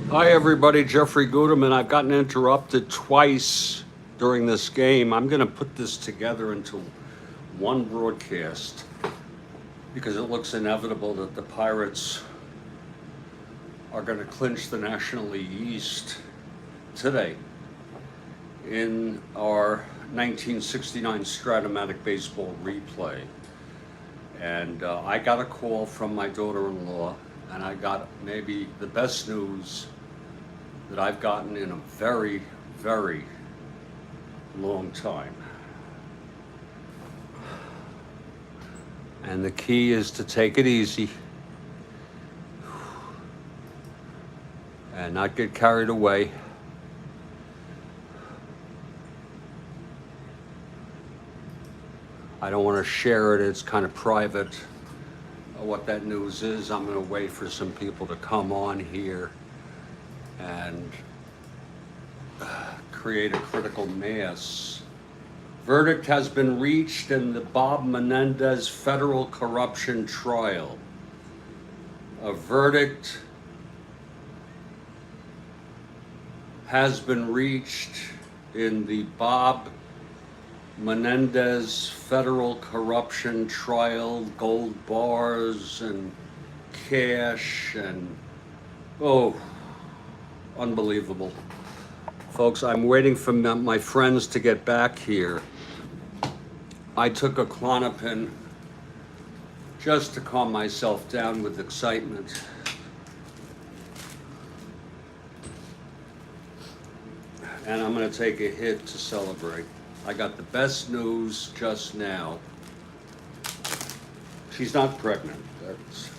Hi, everybody. Jeffrey Guterman. I've gotten interrupted twice during this game. I'm going to put this together into one broadcast because it looks inevitable that the Pirates are going to clinch the National League East today in our 1969 Strat-O-Matic baseball replay. And I got a call from my daughter-in-law, and I got maybe the best news that I've gotten in a very, very long time. And the key is to take it easy and not get carried away. I don't want to share it, it's kind of private what that news is. I'm going to wait for some people to come on here and create a critical mass. Verdict has been reached in the Bob Menendez federal corruption trial. A verdict has been reached in the Bob Menendez federal corruption trial. Gold bars and cash and unbelievable. Folks, I'm waiting for my friends to get back here. I took a Klonopin just to calm myself down with excitement. And I'm going to take a hit to celebrate. I got the best news just now. She's not pregnant. That's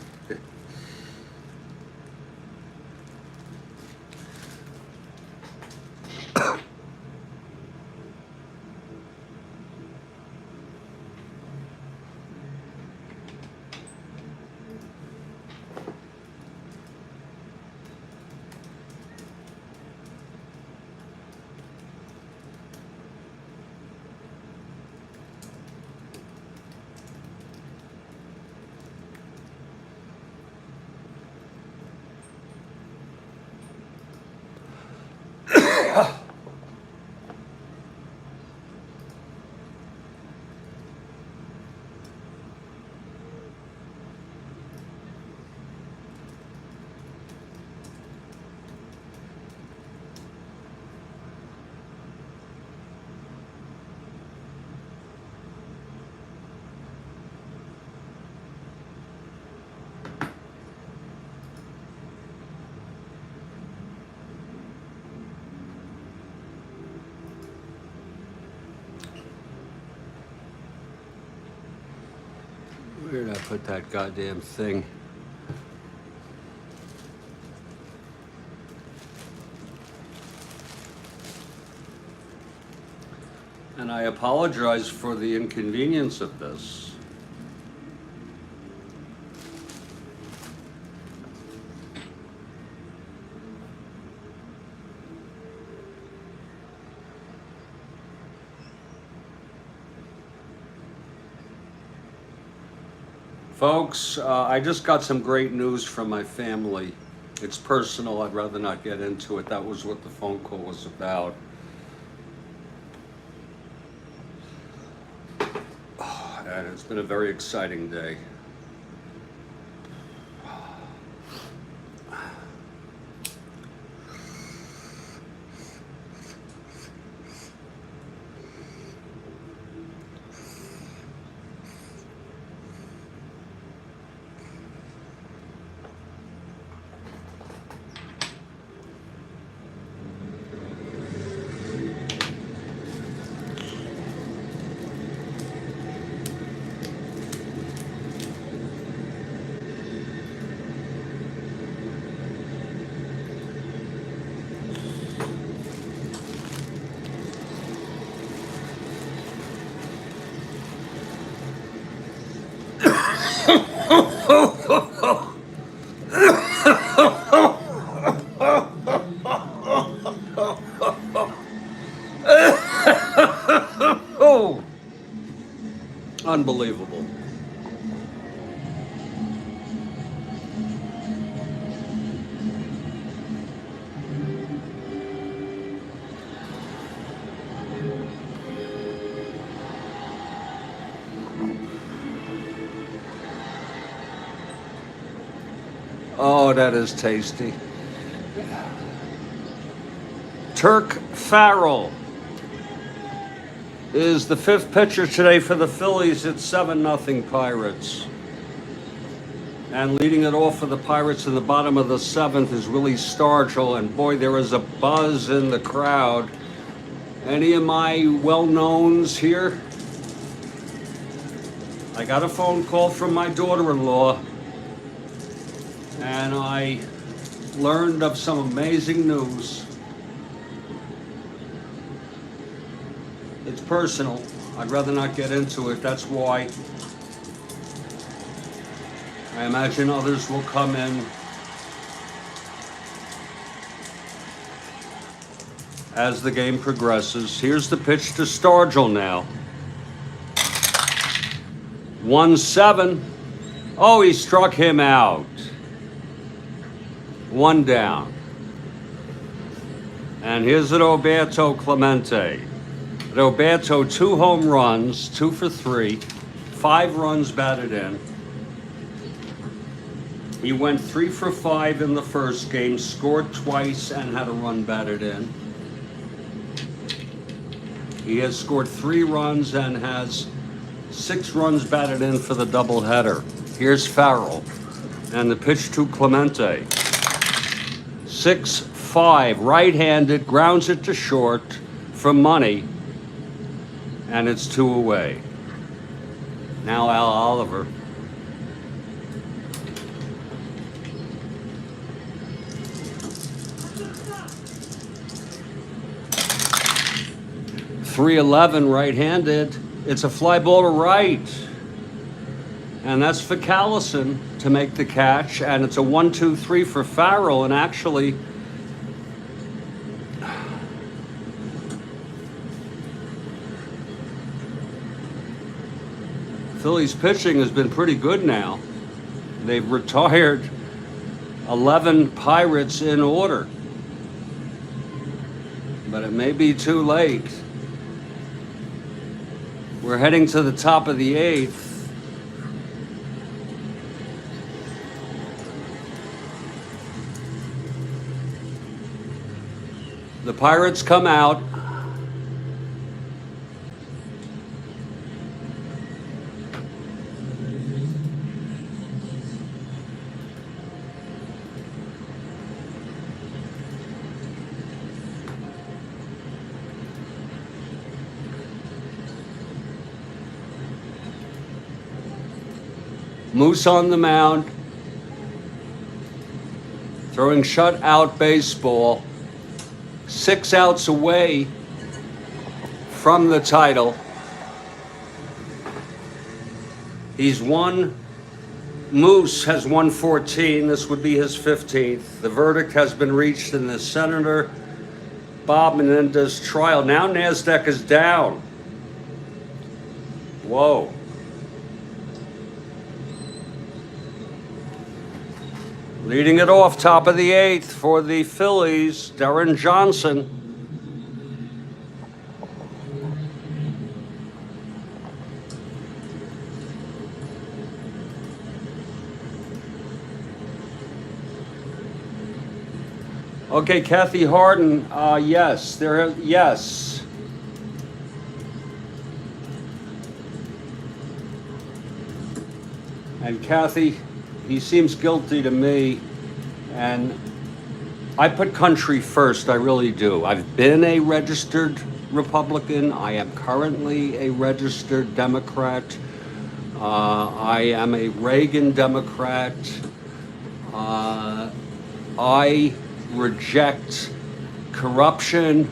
where did I put that goddamn thing? And I apologize for the inconvenience of this. Folks, I just got some great news from my family. It's personal, I'd rather not get into it. That was what the phone call was about. And it's been a very exciting day. Oh, unbelievable. Oh, that is tasty. Turk Farrell is the fifth pitcher today for the Phillies. It's 7-0 Pirates. And leading it off for the Pirates in the bottom of the seventh is Willie Stargell. And boy, there is a buzz in the crowd. Any of my well-knowns here? I got a phone call from my daughter-in-law, and I learned of some amazing news. It's personal. I'd rather not get into it. That's why I imagine others will come in as the game progresses. Here's the pitch to Stargell now. 1-7. Oh, he struck him out. 1 down. And here's an Roberto Clemente. Roberto, 2 home runs, 2 for 3, 5 runs batted in. He went 3 for 5 in the first game, scored twice, and had a run batted in. He has scored 3 runs and has 6 runs batted in for the doubleheader. Here's Farrell, and the pitch to Clemente. 6-5, right-handed, grounds it to short for money, and it's 2 away. Now Al Oliver. .311 right-handed. It's a fly ball to right. And that's for Callison to make the catch. And it's a 1-2-3 for Farrell. And actually, Phillies pitching has been pretty good now. They've retired 11 Pirates in order. But it may be too late. We're heading to the top of the 8th. The Pirates come out. Moose on the mound, throwing shutout baseball, 6 outs away from the title. He's won. Moose has won 14. This would be his 15th. The verdict has been reached in the Senator Bob Menendez trial. Now NASDAQ is down. Whoa. Leading it off, top of the 8th for the Phillies, Darren Johnson. Okay, Kathy Harden, yes, yes. And Kathy, he seems guilty to me, and I put country first, I really do. I've been a registered Republican. I am currently a registered Democrat. I am a Reagan Democrat. I reject corruption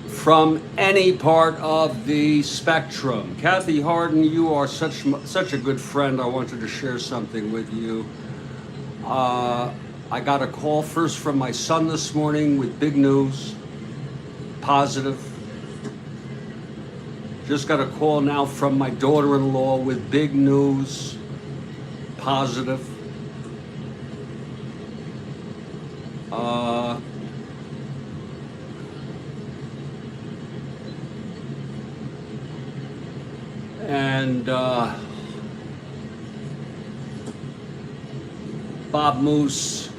from any part of the spectrum. Kathy Harden, you are such a good friend. I wanted to share something with you. I got a call first from my son this morning with big news, positive. Just got a call now from my daughter-in-law with big news, positive. Bob Moose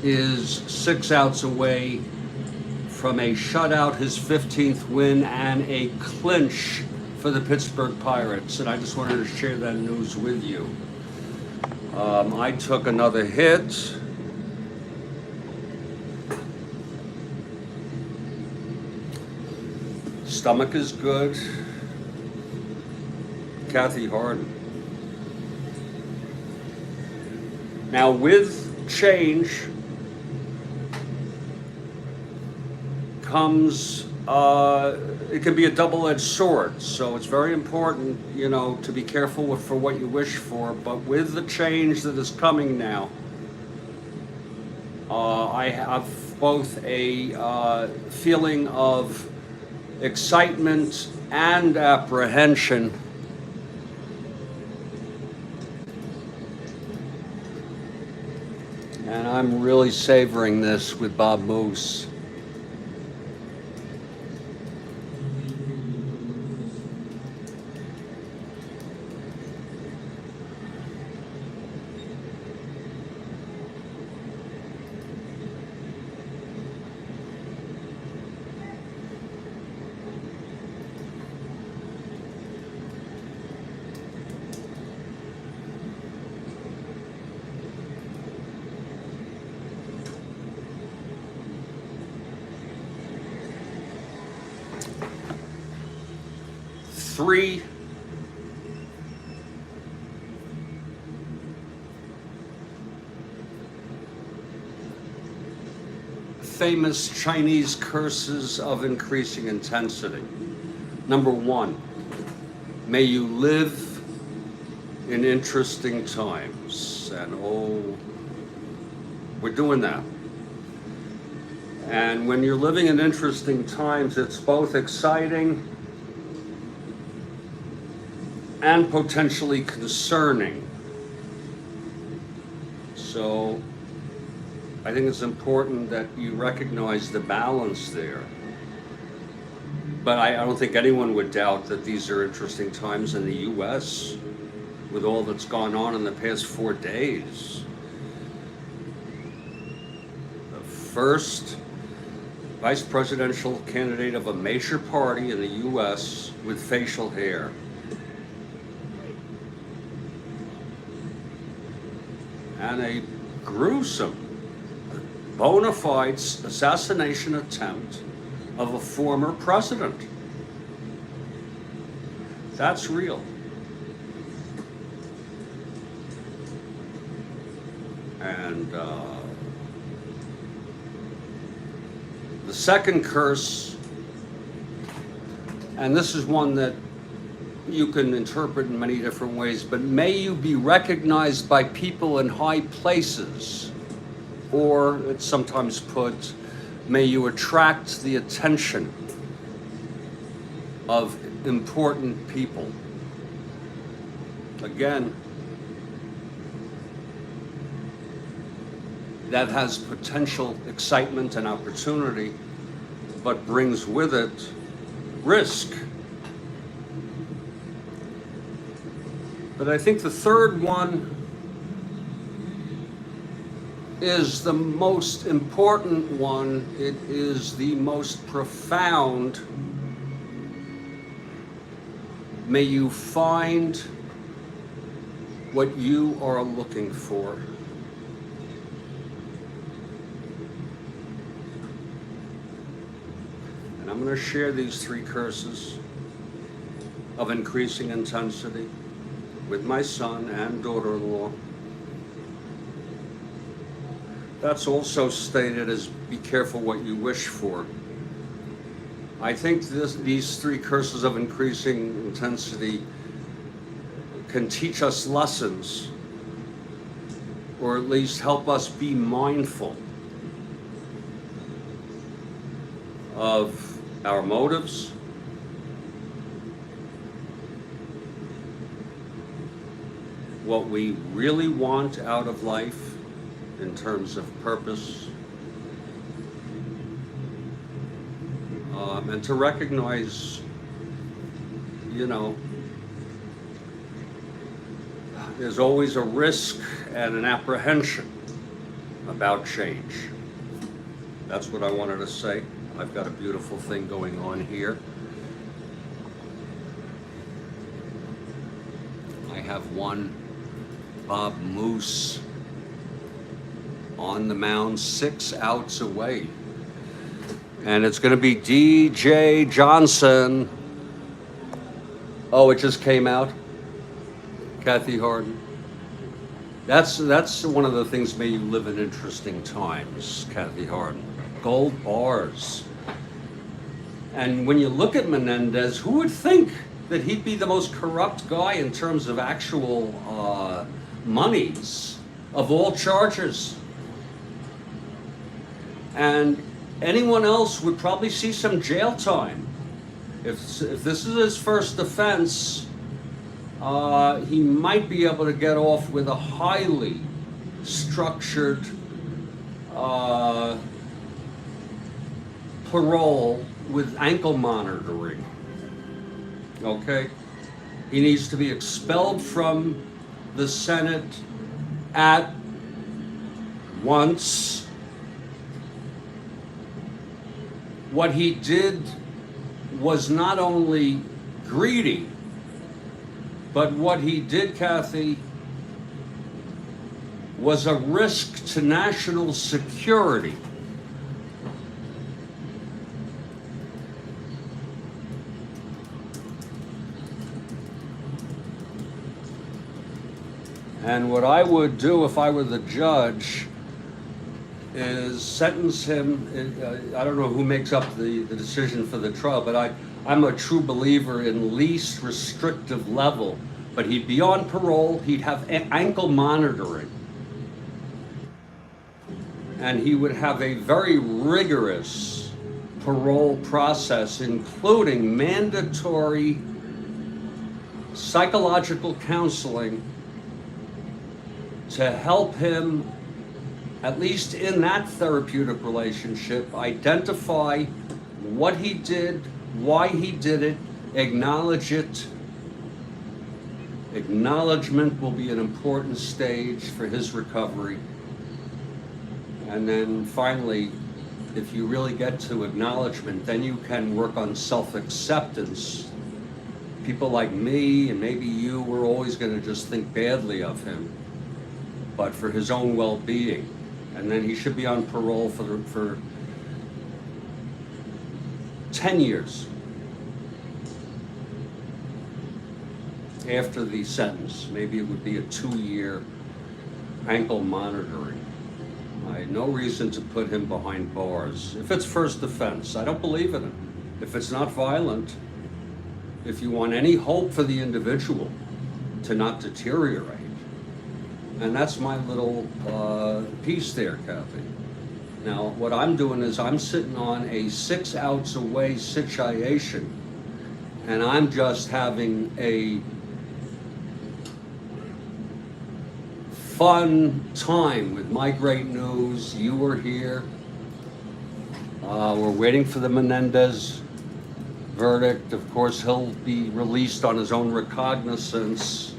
is 6 outs away from a shutout, his 15th win, and a clinch for the Pittsburgh Pirates. And I just wanted to share that news with you. I took another hit. Stomach is good. Kathy Harden. Now with change comes, it can be a double-edged sword. So it's very important, you know, to be careful for what you wish for. But with the change that is coming now, I have both a feeling of excitement and apprehension. And I'm really savoring this with Bob Moose. Three famous Chinese curses of increasing intensity. Number 1, may you live in interesting times. And oh, we're doing that. And when you're living in interesting times, it's both exciting and potentially concerning. So I think it's important that you recognize the balance there. But I don't think anyone would doubt that these are interesting times in the US with all that's gone on in the past 4 days. The first vice presidential candidate of a major party in the US with facial hair. And a gruesome, bona fide assassination attempt of a former president. That's real. And the second curse, and this is one that you can interpret in many different ways, but may you be recognized by people in high places, or it's sometimes put, may you attract the attention of important people. Again, that has potential excitement and opportunity, but brings with it risk. But I think the third one is the most important one. It is the most profound. May you find what you are looking for. And I'm going to share these 3 curses of increasing intensity with my son and daughter-in-law. That's also stated as be careful what you wish for. I think these 3 curses of increasing intensity can teach us lessons, or at least help us be mindful of our motives, what we really want out of life in terms of purpose, and to recognize, you know, there's always a risk and an apprehension about change. That's what I wanted to say. I've got a beautiful thing going on here. I have one Bob Moose on the mound 6 outs away. And it's going to be DJ Johnson. Oh, it just came out. Kathy Harden. That's one of the things made you live in interesting times, Kathy Harden. Gold bars. And when you look at Menendez, who would think that he'd be the most corrupt guy in terms of actual monies of all chargers? And anyone else would probably see some jail time. If this is his first offense, he might be able to get off with a highly structured parole with ankle monitoring. Okay? He needs to be expelled from the Senate at once. What he did was not only greedy, but what he did, Kathy, was a risk to national security. And what I would do if I were the judge is sentence him. I don't know who makes up the decision for the trial, but I'm a true believer in least restrictive level. But he'd be on parole, he'd have ankle monitoring, and he would have a very rigorous parole process, including mandatory psychological counseling to help him, at least in that therapeutic relationship, identify what he did, why he did it, acknowledge it. Acknowledgement will be an important stage for his recovery. And then finally, if you really get to acknowledgement, then you can work on self-acceptance. People like me and maybe you, we're always going to just think badly of him, but for his own well-being. And then he should be on parole for 10 years after the sentence. Maybe it would be a 2-year ankle monitoring. I had no reason to put him behind bars. If it's first offense, I don't believe in it. If it's not violent, if you want any hope for the individual to not deteriorate. And that's my little piece there, Kathy. Now, what I'm doing is I'm sitting on a 6 outs away situation, and I'm just having a fun time with my great news. You were here. We're waiting for the Menendez verdict. Of course, he'll be released on his own recognizance,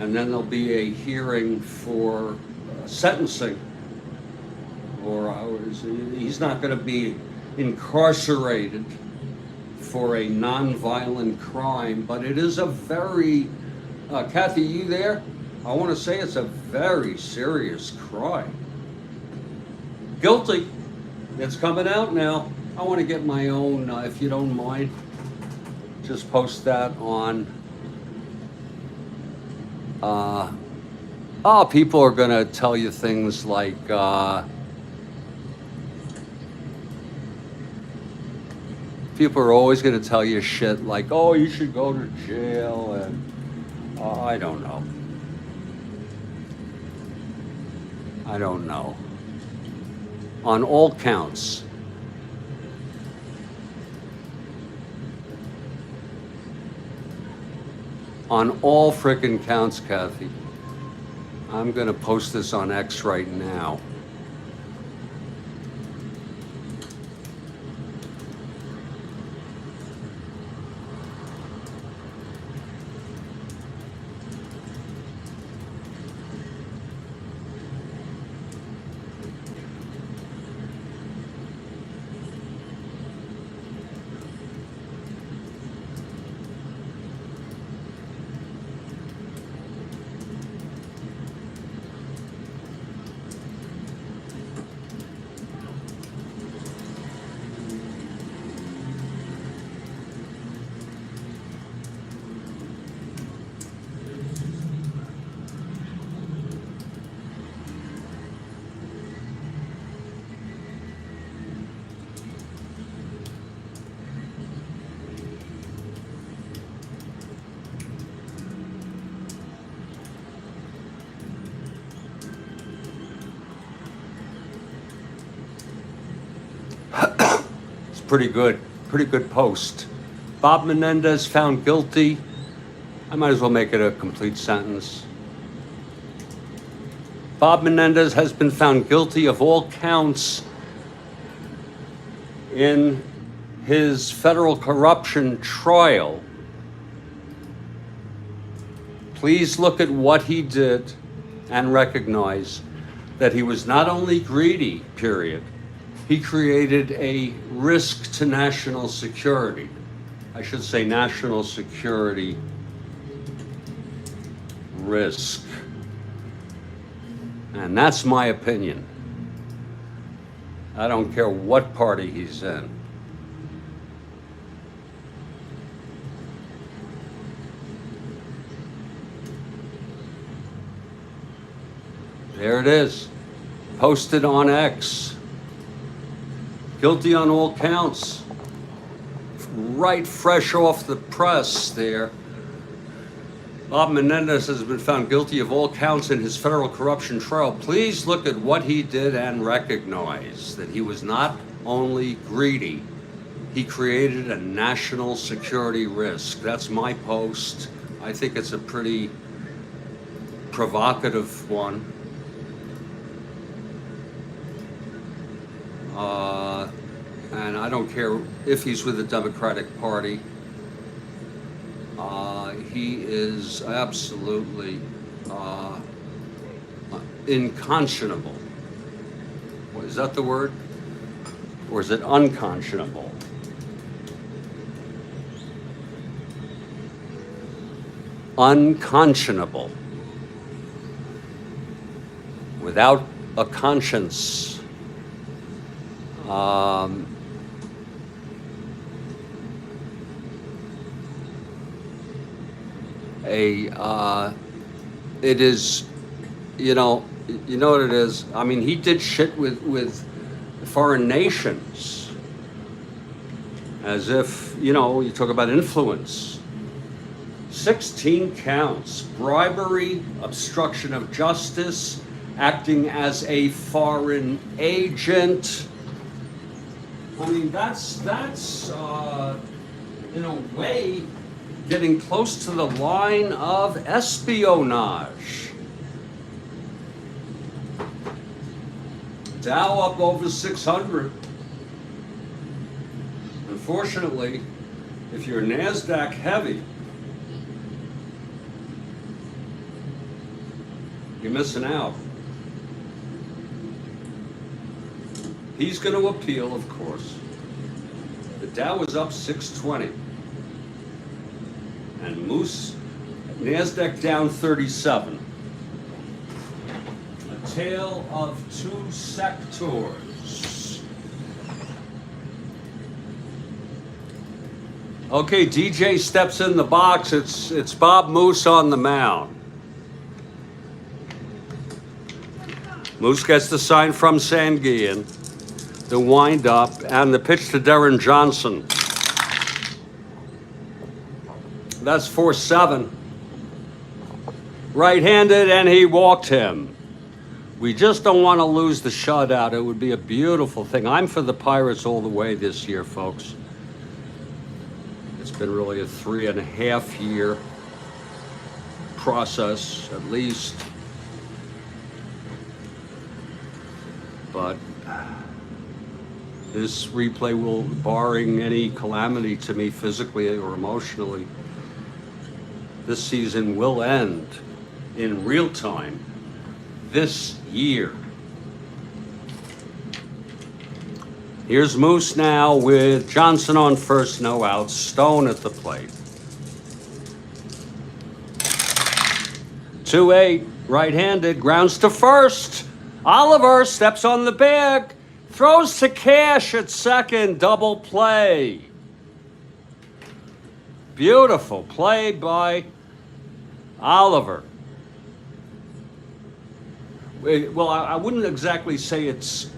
and then there'll be a hearing for sentencing. Or he's not going to be incarcerated for a non-violent crime, but it is a very, Kathy, you there? I want to say it's a very serious crime. Guilty. It's coming out now. I want to get my own, if you don't mind, just post that on. People are going to tell you things like, people are always going to tell you shit like, oh, you should go to jail, and I don't know. I don't know. On all counts. On all frickin' counts, Kathy. I'm going to post this on X right now. pretty good post. Bob Menendez found guilty. I might as well make it a complete sentence. Bob Menendez has been found guilty of all counts in his federal corruption trial. Please look at what he did and recognize that he was not only greedy, period, he created a risk to national security. I should say national security risk. And that's my opinion. I don't care what party he's in. There it is, posted on X. Guilty on all counts. Right fresh off the press there. Bob Menendez has been found guilty of all counts in his federal corruption trial. Please look at what he did and recognize that he was not only greedy, he created a national security risk. That's my post. I think it's a pretty provocative one. And I don't care if he's with the Democratic Party. He is absolutely unconscionable. Is that the word? Or is it unconscionable? Unconscionable. Without a conscience. It is, you know what it is. I mean, he did shit with foreign nations, as if, you talk about influence. 16 counts: bribery, obstruction of justice, acting as a foreign agent. I mean, that's in a way getting close to the line of espionage. Dow up over 600. Unfortunately, if you're NASDAQ heavy, you're missing out. He's going to appeal, of course. The Dow was up 620. And Moose, NASDAQ down 37. A tale of two sectors. Okay, DJ steps in the box. It's Bob Moose on the mound. Moose gets the sign from Sanguian, the wind up, and the pitch to Darren Johnson. That's 4-7. Right-handed, and he walked him. We just don't want to lose the shutout. It would be a beautiful thing. I'm for the Pirates all the way this year, folks. It's been really a 3.5 year process, at least. But this replay will, barring any calamity to me physically or emotionally, this season will end in real time this year. Here's Moose now with Johnson on first, no outs, Stone at the plate. 2-8, right-handed, grounds to first. Oliver steps on the bag, throws to Cash at second, double play. Beautiful play by Oliver. Well, I wouldn't exactly say it's,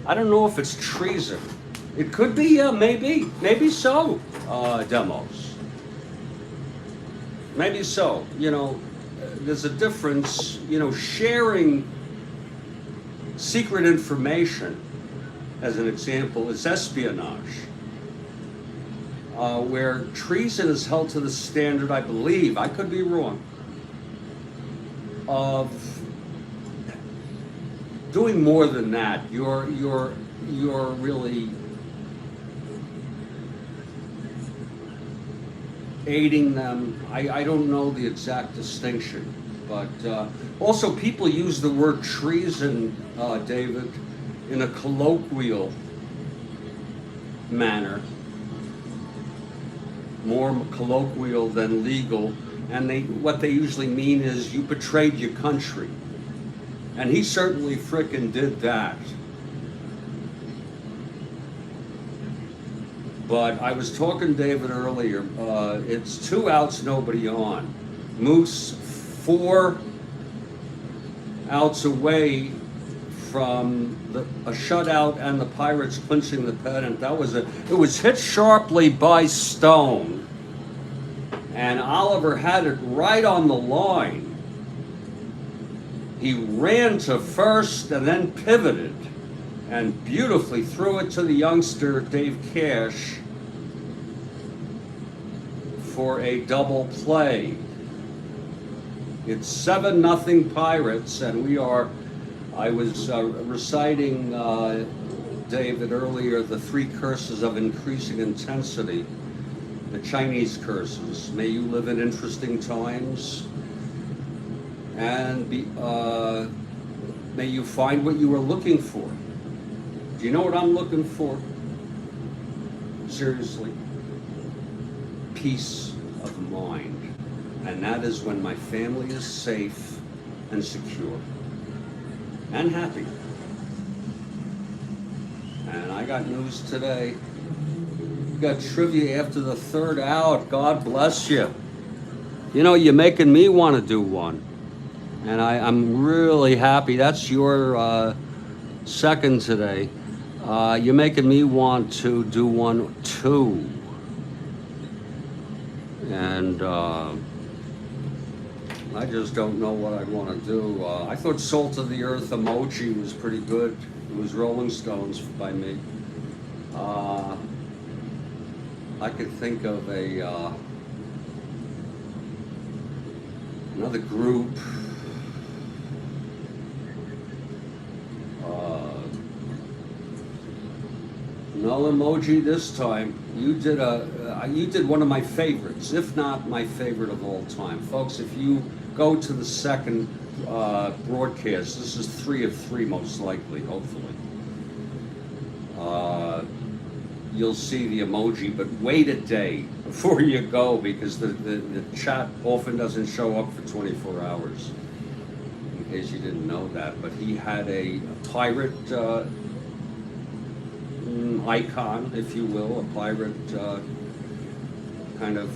I don't know if it's treason. It could be, maybe so, Demos. Maybe so. There's a difference, sharing secret information as an example, is espionage, where treason is held to the standard, I believe, I could be wrong, of doing more than that. You're really aiding them. I don't know the exact distinction, but also people use the word treason, David, in a colloquial manner, more colloquial than legal, and what they usually mean is you betrayed your country, and he certainly frickin' did that. But I was talking to David earlier, it's 2 outs, nobody on. Moose 4 outs away from a shutout and the Pirates clinching the pennant. It was hit sharply by Stone, and Oliver had it right on the line. He ran to first and then pivoted and beautifully threw it to the youngster Dave Cash for a double play. It's 7-0 Pirates, and I was reciting, David, earlier, the 3 curses of increasing intensity, the Chinese curses. May you live in interesting times, and may you find what you are looking for. Do you know what I'm looking for? Seriously. Peace of mind. And that is when my family is safe and secure and happy. And I got news today. We got trivia after the 3rd out. God bless you. You know, you're making me want to do one. And I'm really happy. That's your second today. You're making me want to do one too. And I just don't know what I want to do. I thought Salt of the Earth emoji was pretty good. It was Rolling Stones by me. I could think of another group. No emoji this time. You did one of my favorites, if not my favorite of all time. Folks, if you go to the second broadcast, this is 3 of 3 most likely, hopefully. You'll see the emoji, but wait a day before you go, because the chat often doesn't show up for 24 hours, in case you didn't know that. But he had a pirate icon, if you will, a pirate kind of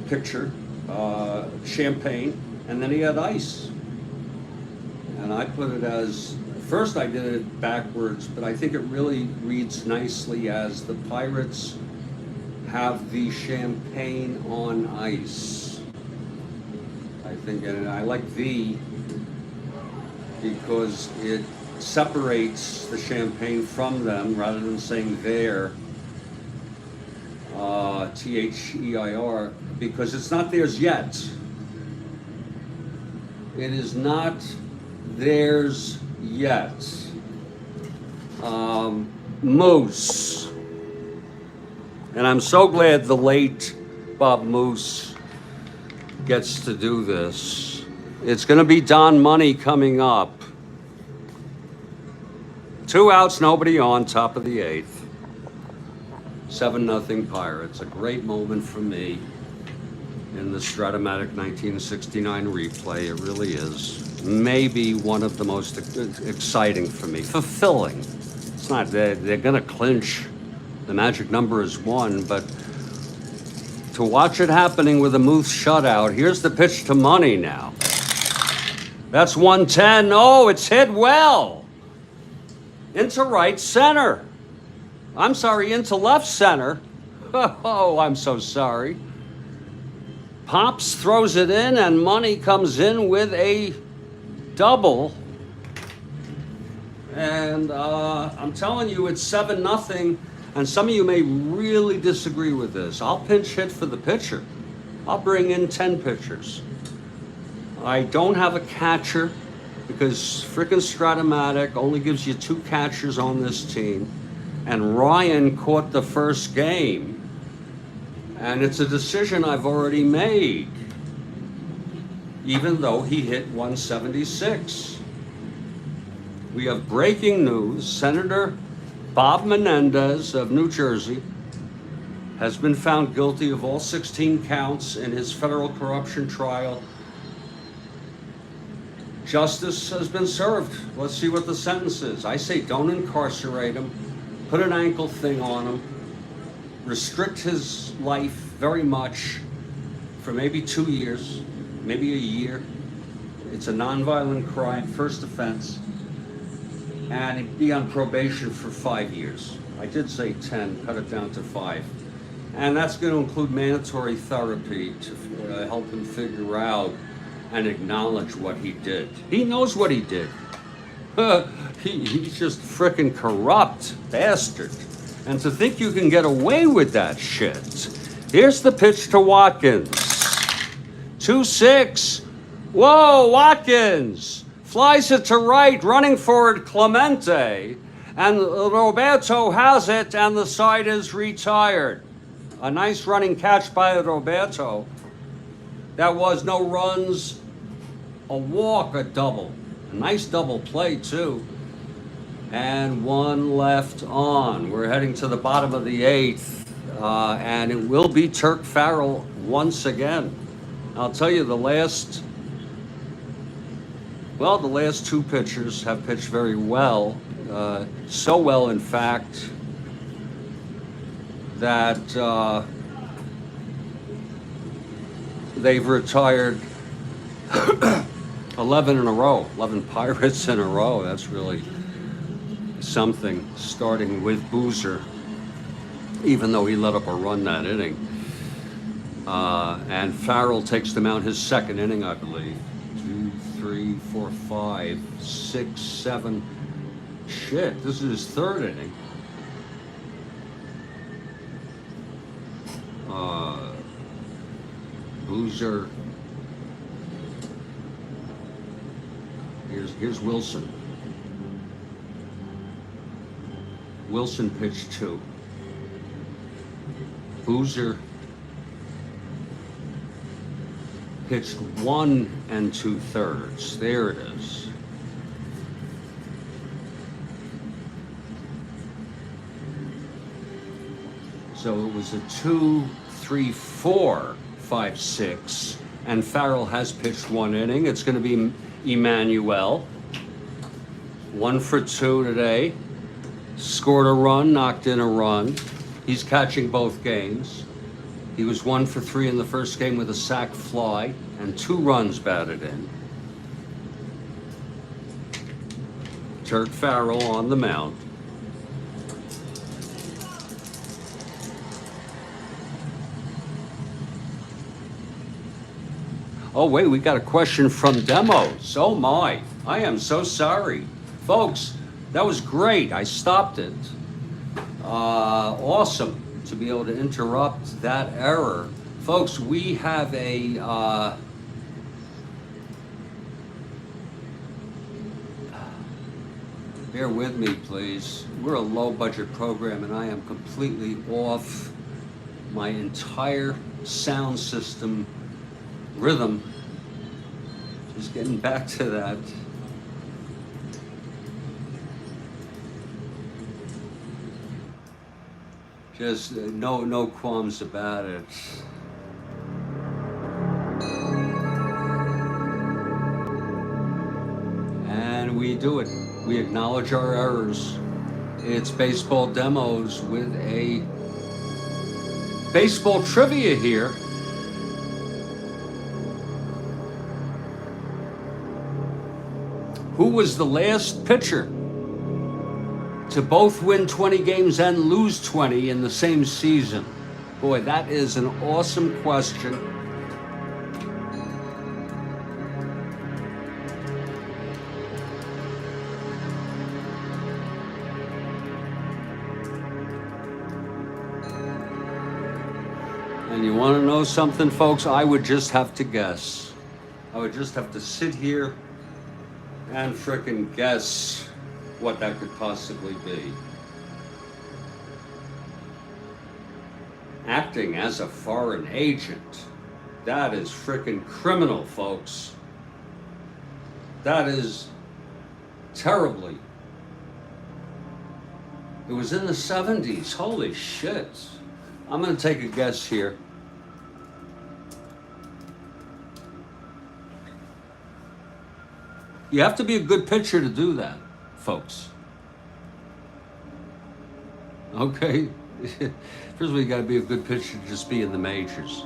picture, champagne, and then he had ice. And I put it as, first I did it backwards, but I think it really reads nicely as the Pirates have the champagne on ice. I think, and I like the, because it separates the champagne from them rather than saying their, T-H-E-I-R, because it's not theirs yet. It is not theirs yet. Moose. And I'm so glad the late Bob Moose gets to do this. It's going to be Don Money coming up. 2 outs, nobody on, top of the 8th. 7-0 Pirates. A great moment for me in the Strat-O-Matic 1969 replay. It really is. Maybe one of the most exciting for me. Fulfilling. It's not, they're going to clinch. The magic number is 1, but to watch it happening with a Moose shutout, here's the pitch to Money now. That's 110. Oh, it's hit well. Into right center. I'm sorry, into left center. Oh, I'm so sorry. Pops throws it in, and Money comes in with a double. And I'm telling you, it's 7-0. And some of you may really disagree with this. I'll pinch hit for the pitcher. I'll bring in 10 pitchers. I don't have a catcher because frickin' Strat-O-Matic only gives you 2 catchers on this team. And Ryan caught the first game. And it's a decision I've already made, even though he hit 176. We have breaking news. Senator Bob Menendez of New Jersey has been found guilty of all 16 counts in his federal corruption trial. Justice has been served. Let's see what the sentence is. I say don't incarcerate him. Put an ankle thing on him. Restrict his life very much for maybe 2 years, maybe a year. It's a nonviolent crime, first offense. And he'd be on probation for 5 years. I did say 10, cut it down to 5. And that's going to include mandatory therapy to help him figure out and acknowledge what he did. He knows what he did. He's just frickin' corrupt bastard. And to think you can get away with that shit. Here's the pitch to Watkins. 2-6. Whoa, Watkins flies it to right, running forward Clemente. And Roberto has it, and the side is retired. A nice running catch by Roberto. That was no runs, a walk, a double. A nice double play, too. And 1 left on. We're heading to the bottom of the 8th. And it will be Turk Farrell once again. I'll tell you, the last 2 pitchers have pitched very well. So well, in fact, that they've retired 11 in a row, 11 Pirates in a row. That's really something, starting with Boozer, even though he let up a run that inning. And Farrell takes them out his second inning, I believe. 2, 3, 4, 5, 6, 7. Shit, this is his third inning. Boozer. Here's Wilson. Wilson pitched 2. Boozer pitched 1 2/3. There it is. So it was a 2, 3, 4, 5, 6, and Farrell has pitched 1 inning. It's going to be Emmanuel. 1 for 2 today. Scored a run, knocked in a run. He's catching both games. He was 1 for 3 in the first game with a sac fly and 2 runs batted in. Turk Farrell on the mound. Oh, wait, we got a question from Demos. Oh, my. I am so sorry. Folks, that was great. I stopped it. Awesome to be able to interrupt that error. Folks, we have a... bear with me, please. We're a low-budget program, and I am completely off my entire sound system rhythm. Just getting back to that. Just no qualms about it. And we do it. We acknowledge our errors. It's Baseball Demos with a baseball trivia here. Who was the last pitcher to both win 20 games and lose 20 in the same season? Boy, that is an awesome question. And you want to know something, folks? I would just have to guess. I would just have to sit here and frickin' guess what that could possibly be. Acting as a foreign agent. That is frickin' criminal, folks. That is terribly. It was in the 70s. Holy shit. I'm going to take a guess here. You have to be a good pitcher to do that, folks. Okay? First of all, you got to be a good pitcher to just be in the majors.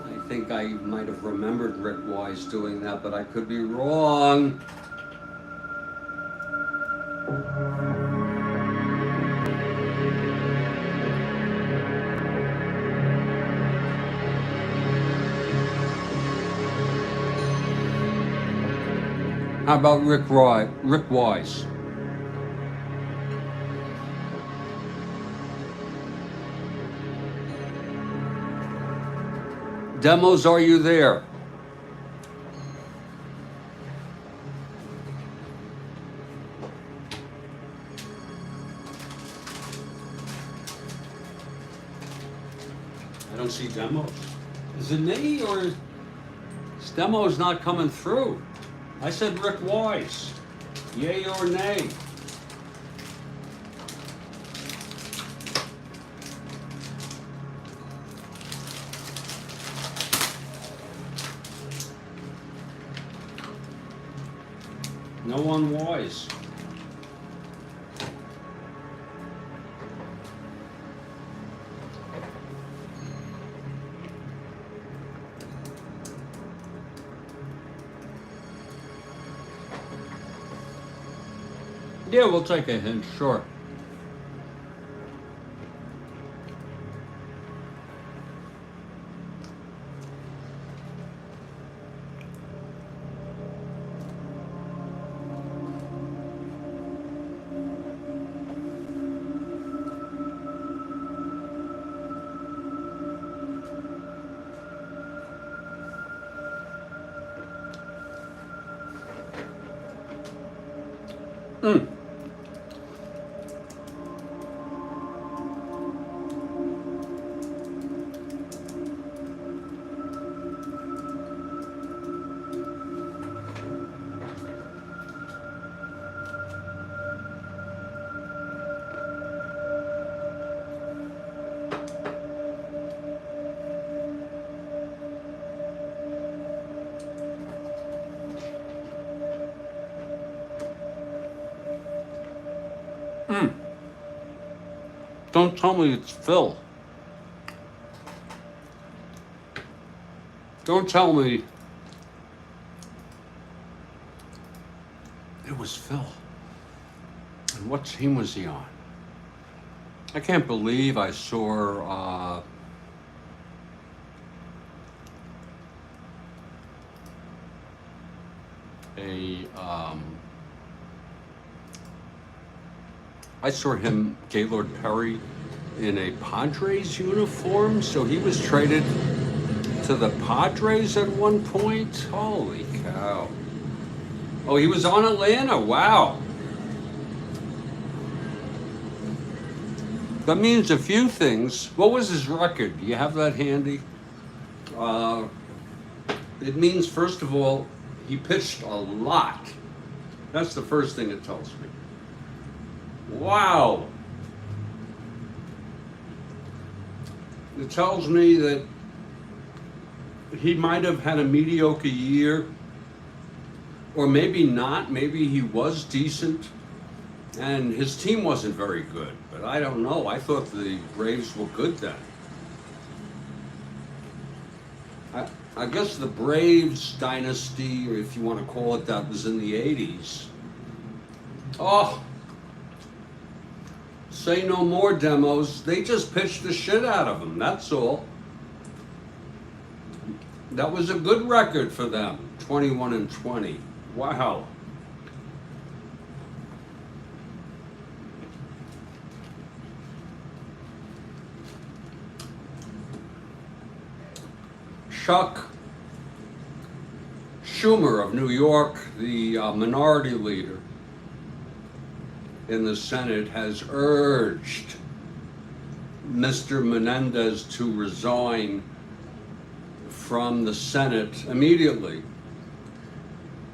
I think I might have remembered Rick Wise doing that, but I could be wrong. How about Rick Wise? Demos, are you there? I don't see demos. Is it me or is demos not coming through? I said Rick Wise. Yay or nay? No one Wise. Yeah, we'll take a hint, sure. Don't tell me it's Phil. Don't tell me it was Phil. And what team was he on? I can't believe I saw I saw him, Gaylord Perry, in a Padres uniform, so he was traded to the Padres at one point. Holy cow. Oh, he was on Atlanta, wow. That means a few things. What was his record? Do you have that handy? It means, first of all, he pitched a lot. That's the first thing it tells me. Wow. It tells me that he might have had a mediocre year, or maybe not. Maybe he was decent, and his team wasn't very good. But I don't know. I thought the Braves were good then. I guess the Braves dynasty, or if you want to call it that, was in the 80s. Oh, say no more, Demos. They just pitched the shit out of him, that's all. That was a good record for them, 21-20. Wow. Chuck Schumer of New York, the minority leader in the Senate, has urged Mr. Menendez to resign from the Senate immediately.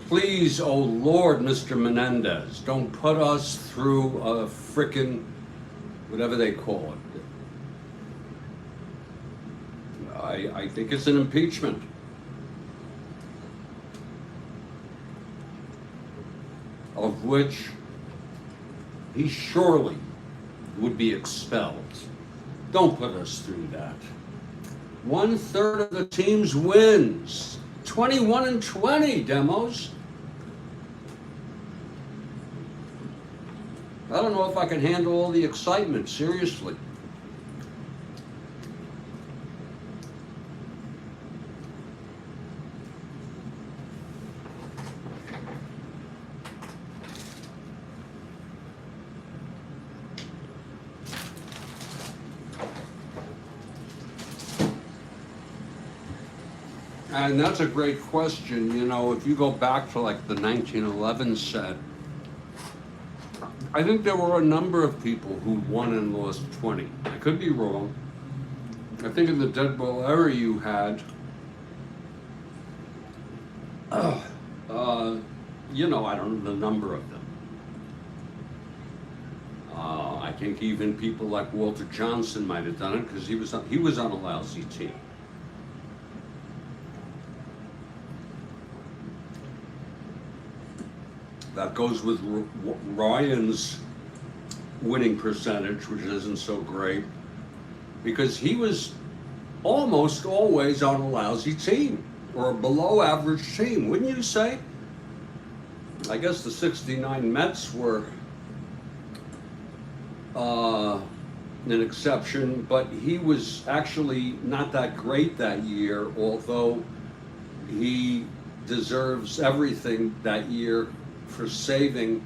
Please, oh Lord, Mr. Menendez, don't put us through a frickin' whatever they call it. I think it's an impeachment. Of which he surely would be expelled. Don't put us through that. 1/3 of the teams wins. 21-20, demos. I don't know if I can handle all the excitement, seriously. And that's a great question. You know, if you go back to like the 1911 set, I think there were a number of people who won and lost 20. I could be wrong. I think in the dead ball era you had, you know, I don't know the number of them. I think even people like Walter Johnson might have done it because he was on a lousy team. That goes with Ryan's winning percentage, which isn't so great, because he was almost always on a lousy team or a below average team, wouldn't you say? I guess the '69 Mets were an exception, but he was actually not that great that year, although he deserves everything that year for saving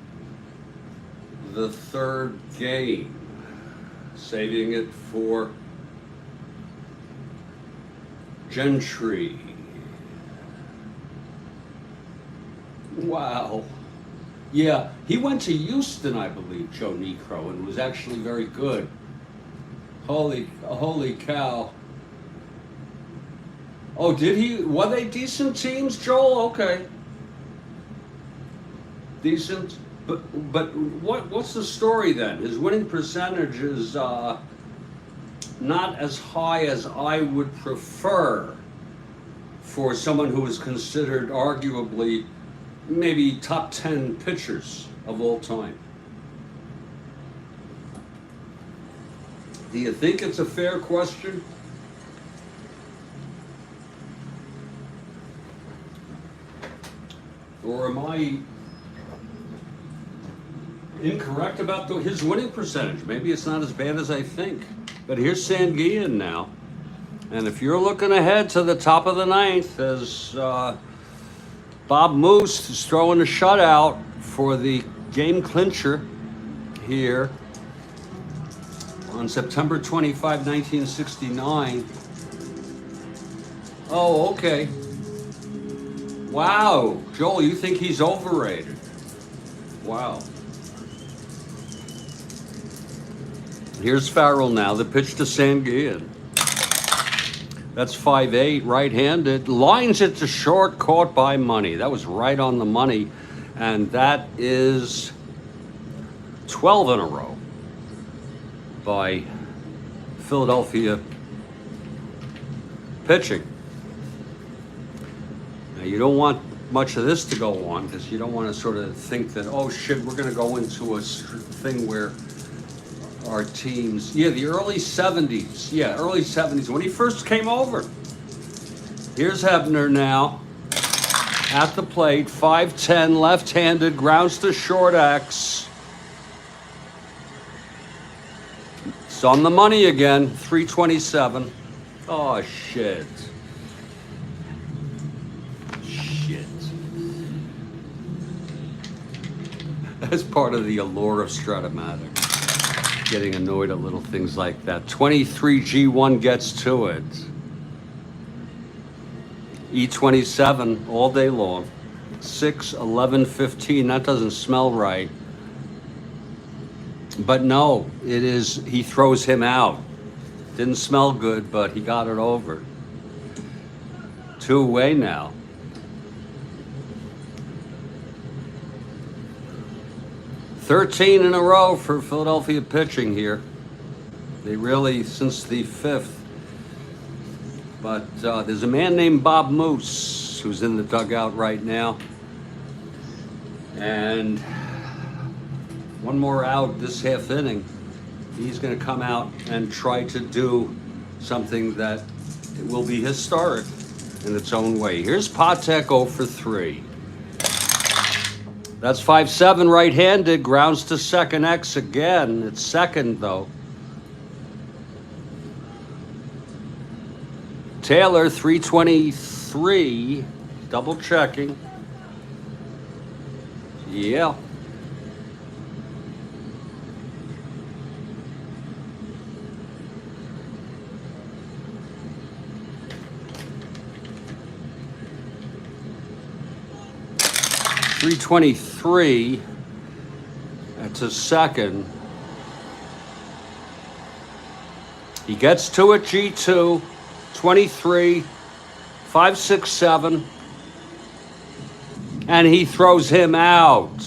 the third game, saving it for Gentry. Wow. Yeah, he went to Houston, I believe, Joe Necro, and was actually very good. Holy cow. Oh, did he? Were they decent teams, Joel? Okay. Decent, but what's the story then? His winning percentage is not as high as I would prefer for someone who is considered arguably maybe top 10 pitchers of all time. Do you think it's a fair question? Or am I incorrect about his winning percentage? Maybe it's not as bad as I think. But here's Sanguillen now. And if you're looking ahead to the top of the ninth, as Bob Moose is throwing a shutout for the game clincher here on September 25, 1969. Oh, okay. Wow. Joel, you think he's overrated? Wow. Here's Farrell now, the pitch to Sanguillen. That's 5'8", right-handed. Lines it to short, caught by Money. That was right on the money. And that is 12 in a row by Philadelphia pitching. Now, you don't want much of this to go on because you don't want to sort of think that, oh shit, we're going to go into a thing where our teams, the early 70s, when he first came over. Here's Hebner now at the plate, 5'10", left-handed, grounds to short X. It's on the money again, 327. Oh, shit. That's part of the allure of Strat-O-Matic. Getting annoyed at little things like that. 23 G1 gets to it. E27 all day long. 6, 11, 15. That doesn't smell right. But no, it is, he throws him out. Didn't smell good, but he got it over. 2 away now. "13 in a row for Philadelphia pitching here. They really, since the 5th. But there's a man named Bob Moose who's in the dugout right now. And one more out this half inning. He's going to come out and try to do something that will be historic in its own way. Here's Patek 0 for 3. That's 5-7 right-handed, grounds to second X again. It's second, though. Taylor, 323, double checking. Yeah. .323, that's a second. He gets to it, G2, 23, 5, 6, 7, and he throws him out.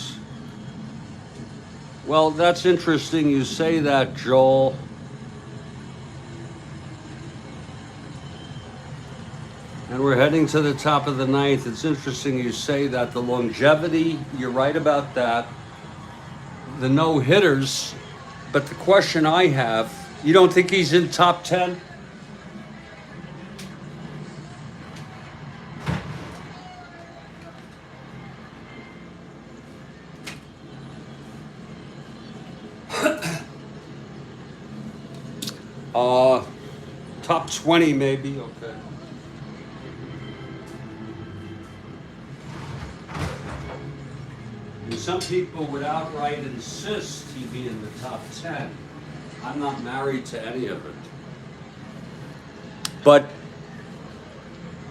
Well, that's interesting you say that, Joel. And we're heading to the top of the 9th. It's interesting you say that. The longevity, you're right about that. The no-hitters, but the question I have, you don't think he's in top 10? Top 20 maybe, okay. And some people would outright insist he be in the top 10. I'm not married to any of it. But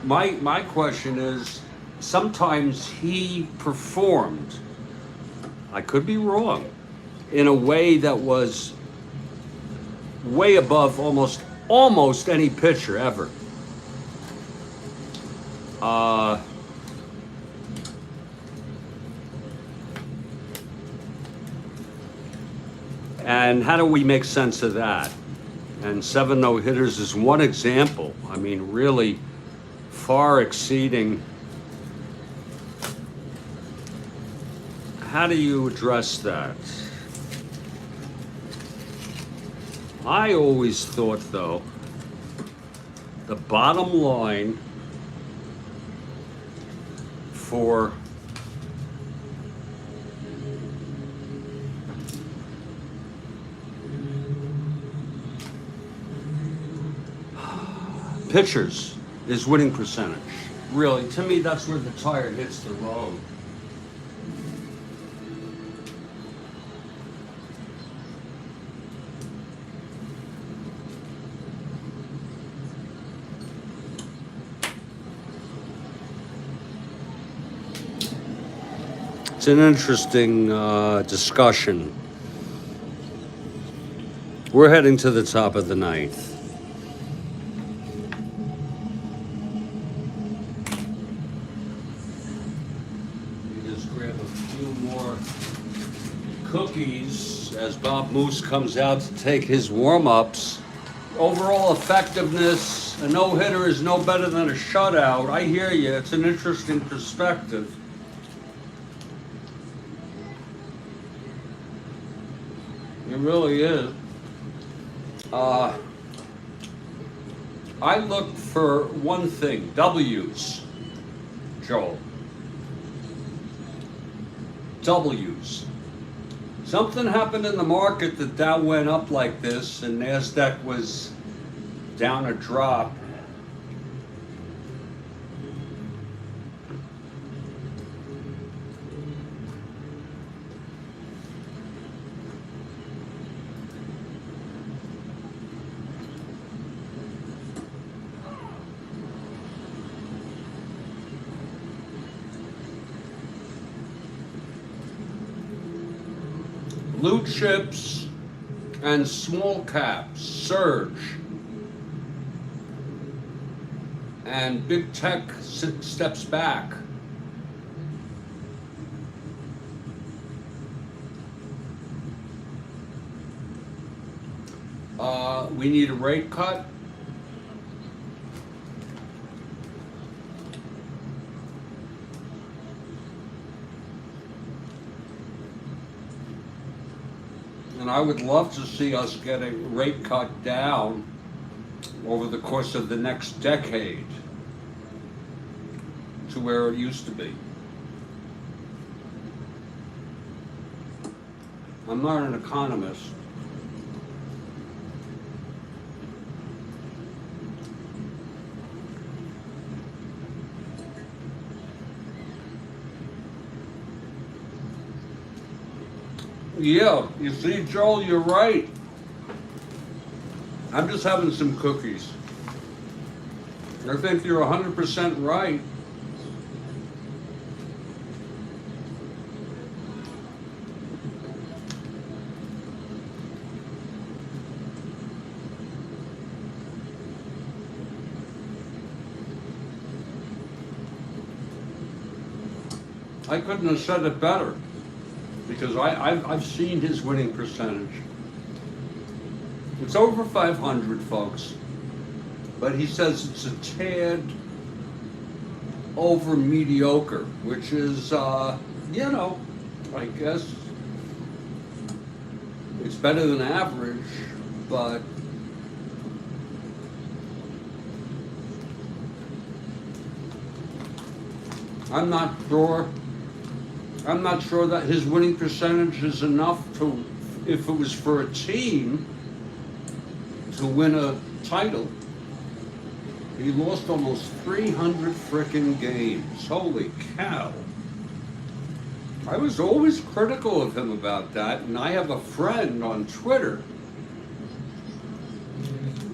my question is, sometimes he performed, I could be wrong, in a way that was way above almost any pitcher ever. And how do we make sense of that? And 7 no-hitters is one example. I mean, really far exceeding. How do you address that? I always thought, though, the bottom line for pitchers is winning percentage. Really, to me, that's where the tire hits the road. It's an interesting discussion. We're heading to the top of the 9th. Cookies as Bob Moose comes out to take his warm-ups. Overall effectiveness, a no-hitter is no better than a shutout. I hear you. It's an interesting perspective. It really is. I look for one thing, W's, Joel. W's. Something happened in the market that Dow went up like this and NASDAQ was down a drop. blue chips and small caps surge, and big tech steps back. We need a rate cut. And I would love to see us get a rate cut down over the course of the next decade to where it used to be. I'm not an economist. Yeah, you see, Joel, you're right. I'm just having some cookies. I think you're 100% right. I couldn't have said it better, because I've seen his winning percentage. It's over 500, folks, but he says it's a tad over mediocre, which is, you know, I guess it's better than average, but I'm not sure that his winning percentage is enough to, if it was for a team, to win a title. He lost almost 300 frickin' games. Holy cow. I was always critical of him about that, and I have a friend on Twitter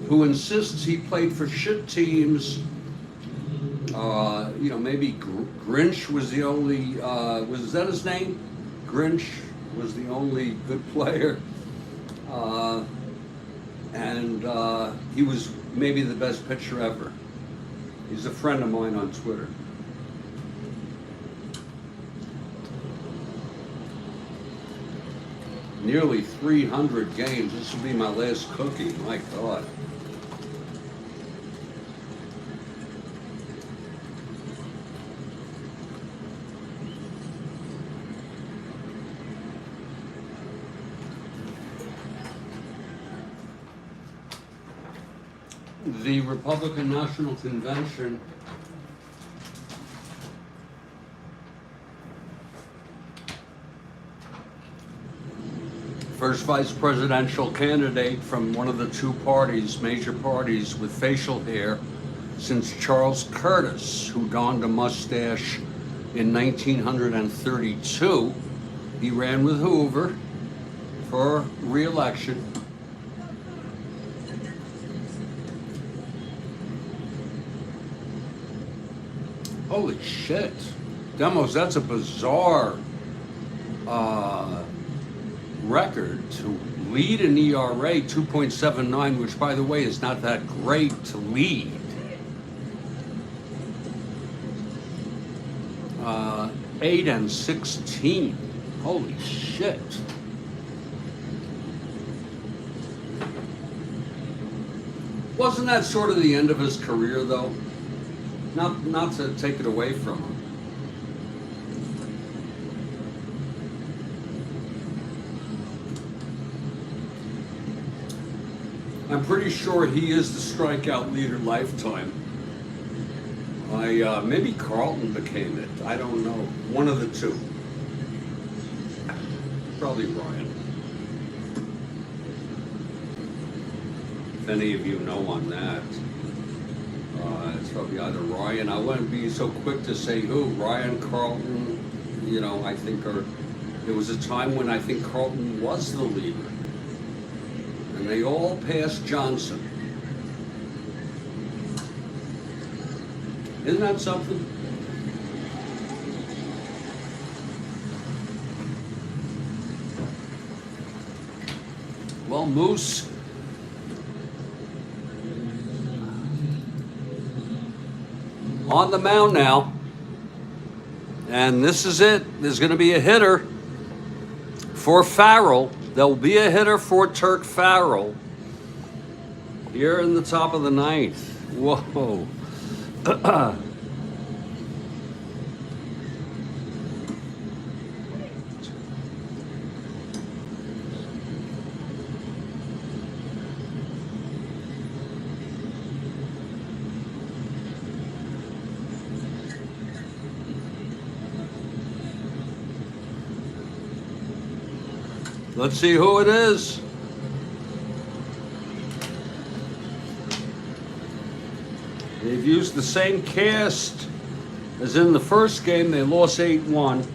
who insists he played for shit teams. You know, maybe Grinch was the only, was that his name? Grinch was the only good player. And he was maybe the best pitcher ever. He's a friend of mine on Twitter. Nearly 300 games. This will be my last cookie, my God. The Republican National Convention first vice presidential candidate from one of the two parties, major parties, with facial hair since Charles Curtis, who donned a mustache in 1932. He ran with Hoover for re-election. Holy shit. Demos, that's a bizarre record to lead an ERA 2.79, which, by the way, is not that great to lead. 8-16. Holy shit. Wasn't that sort of the end of his career, though? Not to take it away from him. I'm pretty sure he is the strikeout leader lifetime. Maybe Carlton became it. I don't know. One of the two. Probably Ryan. If any of you know on that. It's probably either Ryan. I wouldn't be so quick to say who. Ryan, Carlton, you know, I think there was a time when I think Carlton was the leader. And they all passed Johnson. Isn't that something? Well, Moose on the mound now. And this is it. There's going to be a hitter for Farrell. There'll be a hitter for Turk Farrell here in the top of the ninth. Whoa. Let's see who it is. They've used the same cast as in the first game. They lost 8-1.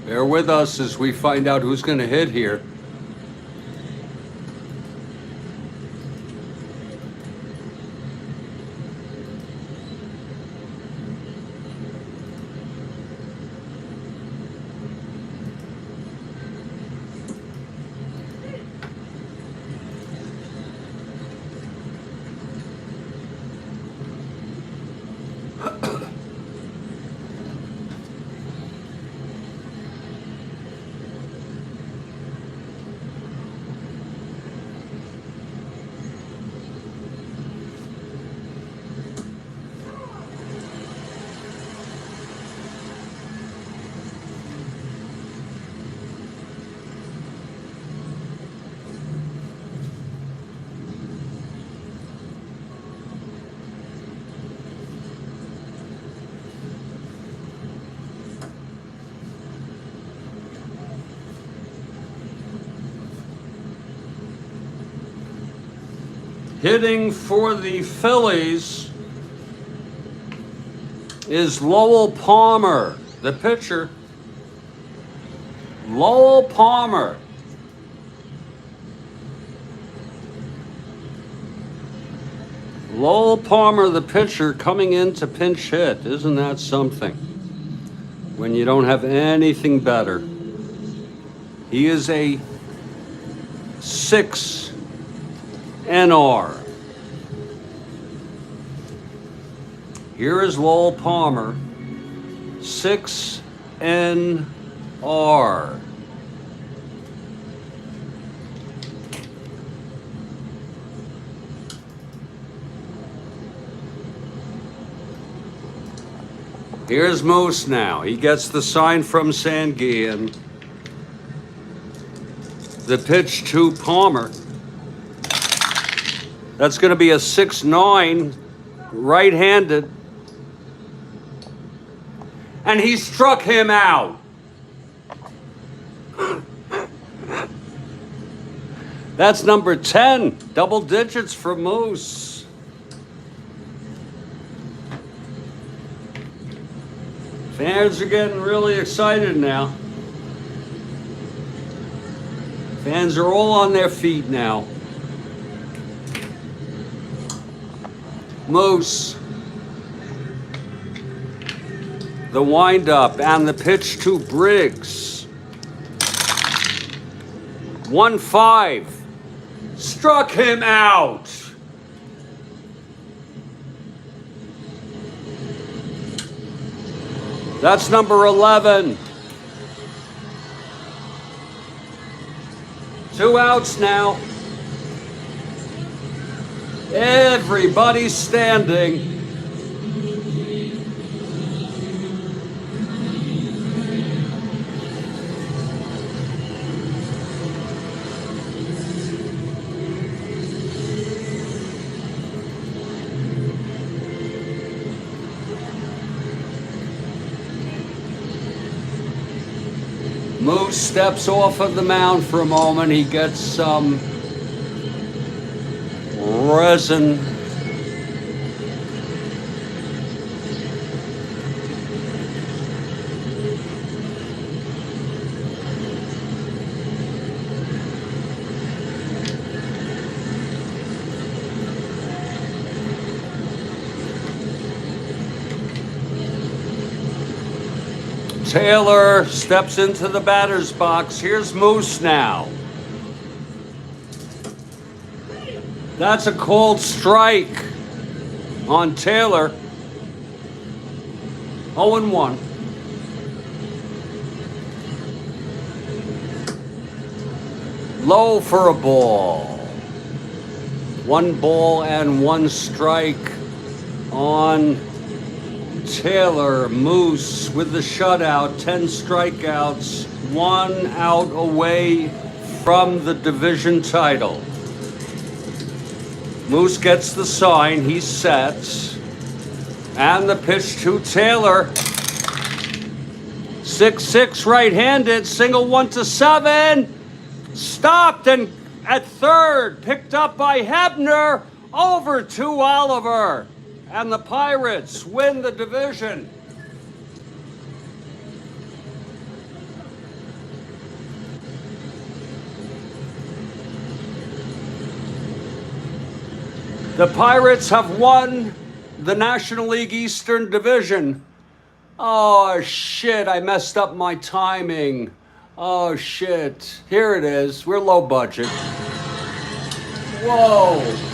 Bear with us as we find out who's going to hit here. Hitting for the Phillies is Lowell Palmer, the pitcher. Lowell Palmer. Lowell Palmer, the pitcher, coming in to pinch hit. Isn't that something? When you don't have anything better. He is a 6 NR. Here is Lowell Palmer, 6 NR. Here's Moose now. He gets the sign from Sanguian. The pitch to Palmer. That's going to be a 6-9, right-handed. And he struck him out. That's number 10, double digits for Moose. Fans are getting really excited now. Fans are all on their feet now. Moose, the windup and the pitch to Briggs. 1-5, struck him out. That's number 11. 2 outs now. Everybody's standing. Moose steps off of the mound for a moment. He gets some resin. Taylor steps into the batter's box. Here's Moose now. That's a called strike on Taylor. 0-1. Low for a ball. 1 ball and 1 strike on Taylor. Moose with the shutout, 10 strikeouts, 1 out away from the division title. Moose gets the sign, he sets, and the pitch to Taylor. 6-6 right-handed, single 1-7, stopped and at third, picked up by Hebner, over to Oliver. And the Pirates win the division. The Pirates have won the National League Eastern Division. Oh, shit, I messed up my timing. Oh, shit. Here it is. We're low budget. Whoa.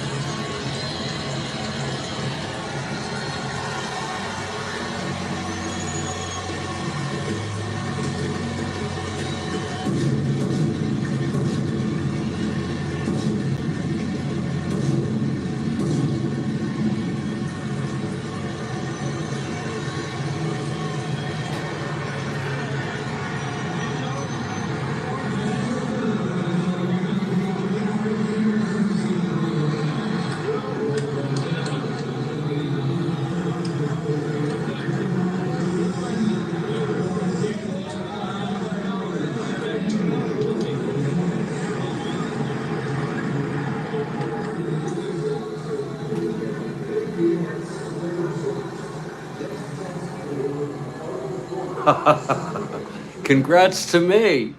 Congrats to me.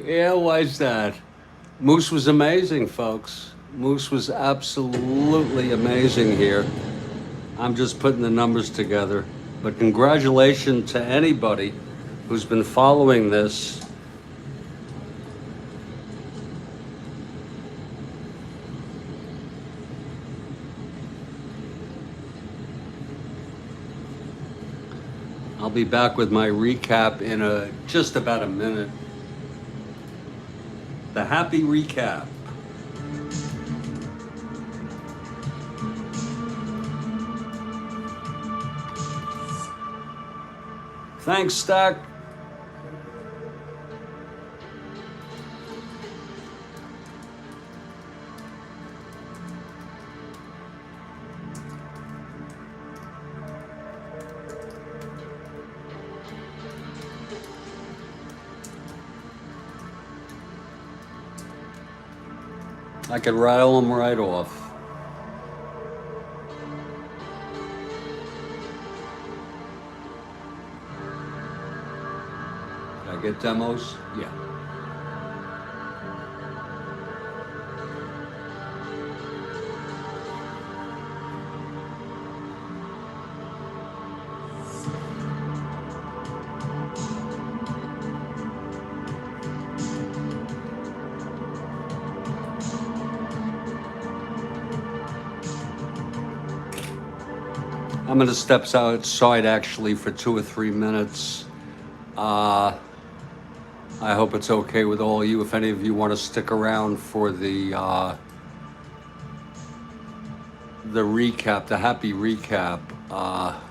Yeah, why's that? Moose was amazing, folks. Moose was absolutely amazing here. I'm just putting the numbers together. But congratulations to anybody who's been following this. I'll be back with my recap in just about a minute. The happy recap. Thanks, Stack. I could rattle them right off. Did I get demos? Yeah. I'm going to step outside actually for 2 or 3 minutes. I hope it's okay with all of you. If any of you want to stick around for the recap, the happy recap. Oh,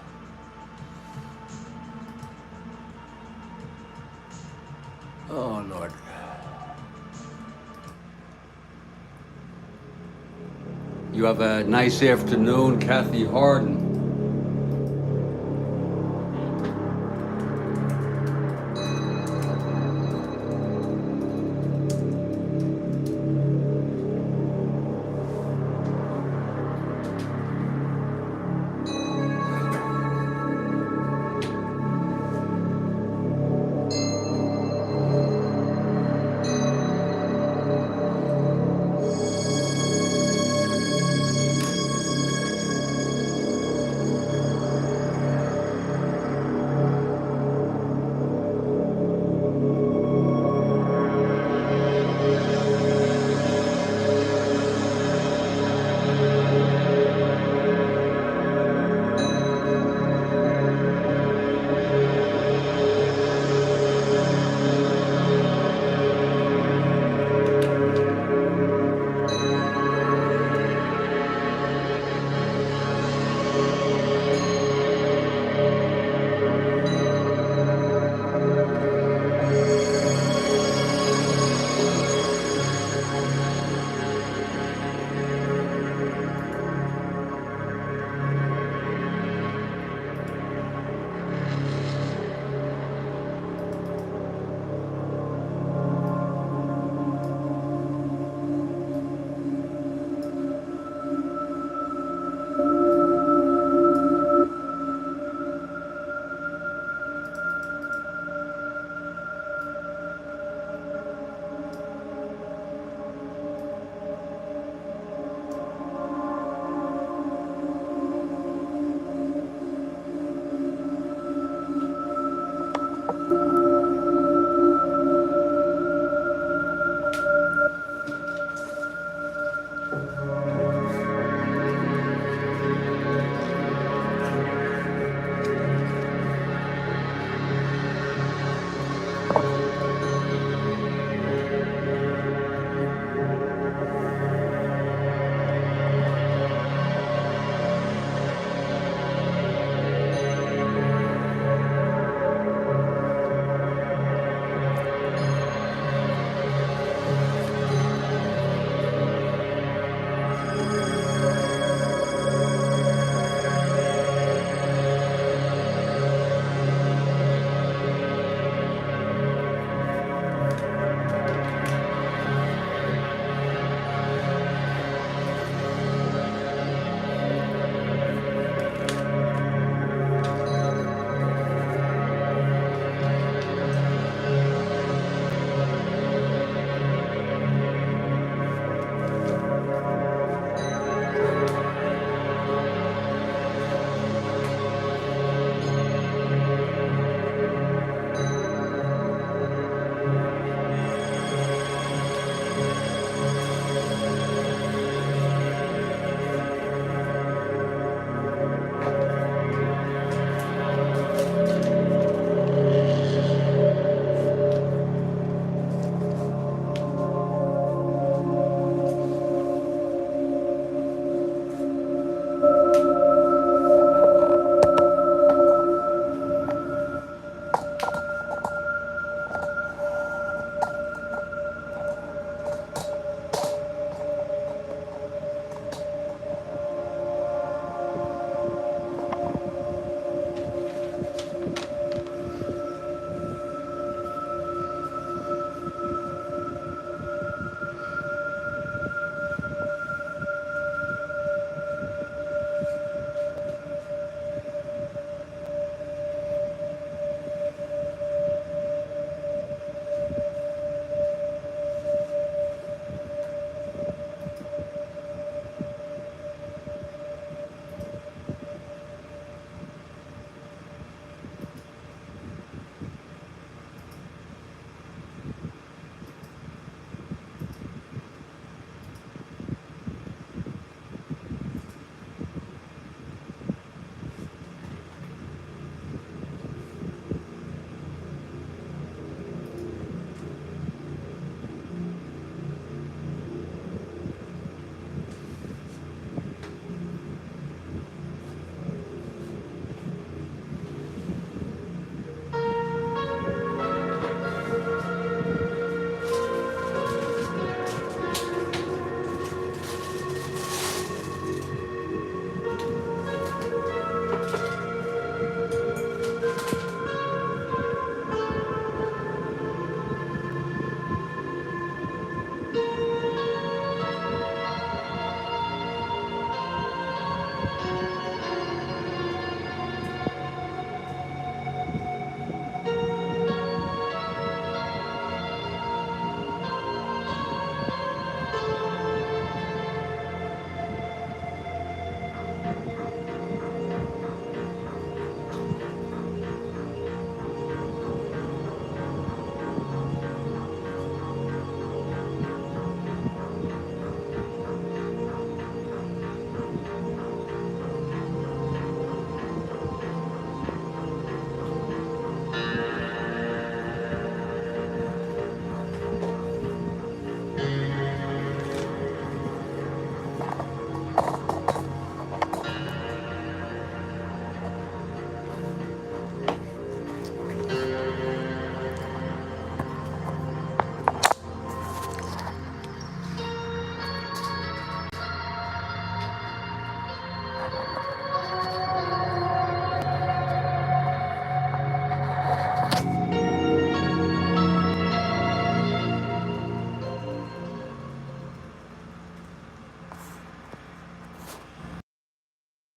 Lord. You have a nice afternoon, Kathy Harden.